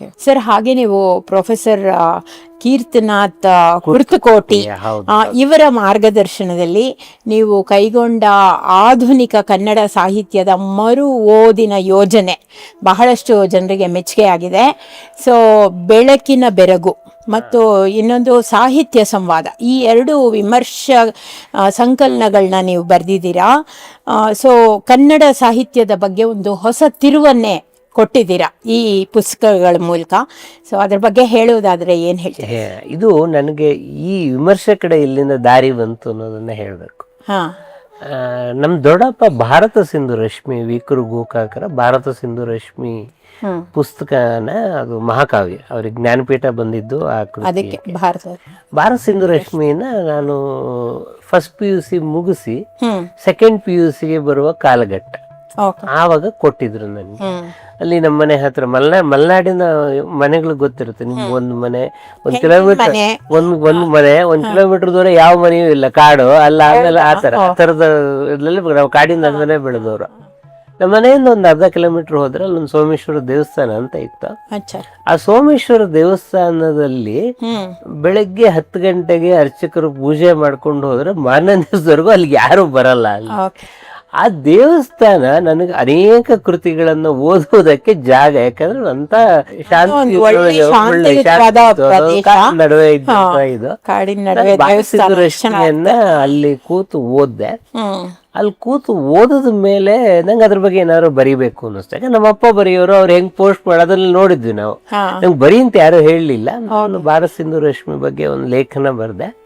Okay sir, ಹಾಗೆ ನೀವು professor Kirtinath Kurtakoti ಇವರ ಮಾರ್ಗದರ್ಶನದಲ್ಲಿ ನೀವು ಕೈಗೊಂಡ ಆಧುನಿಕ ಕನ್ನಡ ಸಾಹಿತ್ಯದ ಮರು ಓದಿನ ಯೋಜನೆ ಬಹಳಷ್ಟು ಜನರಿಗೆ ಮೆಚ್ಚುಗೆಯಾಗಿದೆ. ಸೊ ಬೆಳಕಿನ ಬೆರಗು ಮತ್ತು ಇನ್ನೊಂದು ಸಾಹಿತ್ಯ ಸಂವಾದ, ಈ ಎರಡು ವಿಮರ್ಶಾ ಸಂಕಲನಗಳನ್ನ ನೀವು ಬರೆದಿದ್ದೀರಾ. ಸೊ ಕನ್ನಡ ಸಾಹಿತ್ಯದ ಬಗ್ಗೆ ಒಂದು ಹೊಸ ತಿರುವನ್ನೇ ಕೊಟ್ಟಿದ್ದೀರಾ ಈ ಪುಸ್ತಕಗಳ ಮೂಲಕ. ಸೊ ಅದ್ರ ಬಗ್ಗೆ ಹೇಳುವುದಾದ್ರೆ ಏನ್ ಹೇಳ್ತೀರಾ? ಇದು ನನಗೆ ಈ ವಿಮರ್ಶೆ ಕಡೆ ಇಲ್ಲಿಂದ ದಾರಿ ಬಂತು ಅನ್ನೋದನ್ನ ಹೇಳಬೇಕು. ನಮ್ ದೊಡ್ಡಪ್ಪ ಭಾರತ ಸಿಂಧು ರಶ್ಮಿ ವಿಕರು ಗೋಕಾಕರ ಭಾರತ ಸಿಂಧು ರಶ್ಮಿ ಪುಸ್ತಕನ, ಅದು ಮಹಾಕಾವ್ಯ, ಅವ್ರಿಗೆ ಜ್ಞಾನಪೀಠ ಬಂದಿದ್ದು ಆ ಅದಕ್ಕೆ ಭಾರತ ಸಿಂಧು ರಶ್ಮಿನ ನಾನು ಫಸ್ಟ್ PUC ಮುಗಿಸಿ ಸೆಕೆಂಡ್ PUCಗೆ ಬರುವ ಕಾಲಘಟ್ಟ ಆವಾಗ ಕೊಟ್ಟಿದ್ರು ನನಗೆ. ಅಲ್ಲಿ ನಮ್ಮ ಮನೆ ಹತ್ರ ಮಲೆನಾಡಿನ ಮನೆಗಳು ಗೊತ್ತಿರುತ್ತೆ ನಿಮ್ಗೆ. ಒಂದ್ ಮನೆ 1 ಕಿಲೋಮೀಟರ್ ಒಂದ್ ಮನೆ 1 ಕಿಲೋಮೀಟರ್ ದೂರ ಯಾವ ಮನೆಯೂ ಇಲ್ಲ, ಕಾಡು ಅಲ್ಲ. ಆಮೇಲೆ ಆ ತರದ ನಾವು ಕಾಡಿನ ನಡುವೆ ಬೆಳೆದವ್ರು. ನಮ್ಮ ಮನೆಯಿಂದ ಒಂದು ಅರ್ಧ ಕಿಲೋಮೀಟರ್ ಹೋದ್ರೆ ಅಲ್ಲೊಂದು ಸೋಮೇಶ್ವರ ದೇವಸ್ಥಾನ ಅಂತ ಇತ್ತು. ಆ ಸೋಮೇಶ್ವರ ದೇವಸ್ಥಾನದಲ್ಲಿ ಬೆಳಗ್ಗೆ 10 ಗಂಟೆಗೆ ಅರ್ಚಕರು ಪೂಜೆ ಮಾಡ್ಕೊಂಡು ಹೋದ್ರೆ ಮಾರನೇ ದಿವಸದವರೆಗೂ ಅಲ್ಲಿಗೆ ಯಾರು ಬರಲ್ಲ. ಅಲ್ಲಿ ಆ ದೇವಸ್ಥಾನ ನನಗೆ ಅನೇಕ ಕೃತಿಗಳನ್ನು ಓದುವುದಕ್ಕೆ ಜಾಗ, ಯಾಕಂದ್ರೆ ಅಂತ ಶಾಂತಿ ನಡುವೆ ಇದು ರಶ್ಮಿಯನ್ನ ಅಲ್ಲಿ ಕೂತು ಓದ್ದೆ. ಅಲ್ಲಿ ಕೂತು ಓದದ ಮೇಲೆ ನಂಗೆ ಅದ್ರ ಬಗ್ಗೆ ಏನಾದ್ರು ಬರಿಬೇಕು ಅನ್ನಿಸ್ತು. ಯಾಕಂದ್ರೆ ನಮ್ಮಪ್ಪ ಬರೆಯೋರು, ಅವ್ರು ಹೆಂಗ್ ಪೋಸ್ಟ್ ಮಾಡೋದ್ರಲ್ಲಿ ನೋಡಿದ್ವಿ ನಾವು. ನಂಗೆ ಬರೀ ಅಂತ ಯಾರು ಹೇಳಲಿಲ್ಲ. ನಾನು ಭಾರತ ಸಿಂಧು ರಶ್ಮಿ ಬಗ್ಗೆ ಒಂದು ಲೇಖನ ಬರ್ದೆ.